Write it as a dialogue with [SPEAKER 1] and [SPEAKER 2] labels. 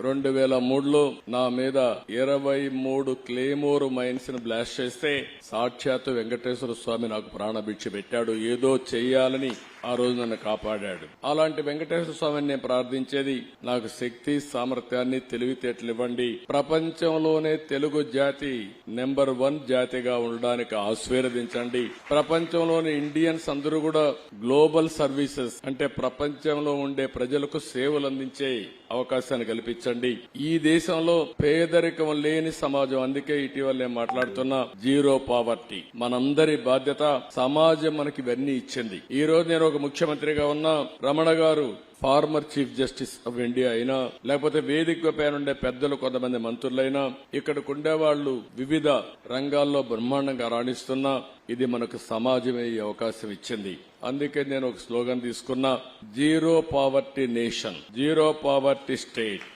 [SPEAKER 1] 2003లో నా మీద 23 claymore mines ని బ్లాస్ట్ చేస్తే సాక్షాత్తు వెంకటేశ్వర స్వామి నాకు ప్రాణభిక్ష పెట్టాడు. ఏదో చెయ్యాలని ఆ రోజు నన్ను కాపాడాడు. అలాంటి వెంకటేశ్వర స్వామిని నేను ప్రార్థించేది, నాకు శక్తి సామర్థ్యాన్ని తెలివితేటలు ఇవ్వండి. ప్రపంచంలోనే తెలుగు జాతి నెంబర్ 1 జాతిగా ఉండడానికి ఆశీర్వదించండి. ప్రపంచంలోని ఇండియన్స్ అందరూ కూడా గ్లోబల్ సర్వీసెస్ అంటే ప్రపంచంలో ఉండే ప్రజలకు సేవలు అందించే అవకాశాన్ని కల్పించండి. ఈ దేశంలో పేదరికం లేని సమాజం, అందుకే ఇటీవల నేను మాట్లాడుతున్నా జీరో పావర్టీ మనందరి బాధ్యత. సమాజం మనకి ఇవన్నీ ఇచ్చింది. ఈ రోజు నేను ఒక ముఖ్యమంత్రిగా ఉన్నా, రమణ గారు former chief justice of India అయినా, లేకపోతే వేదిక పైన ఉండే పెద్దలు కొంతమంది మంత్రులైనా, ఇక్కడికి ఉండేవాళ్లు వివిధ రంగాల్లో బ్రహ్మాండంగా రాణిస్తున్నా, ఇది మనకు సమాజమే ఈ అవకాశం ఇచ్చింది. అందుకే నేను ఒక స్లోగన్ తీసుకున్నా, zero poverty nation, zero poverty state.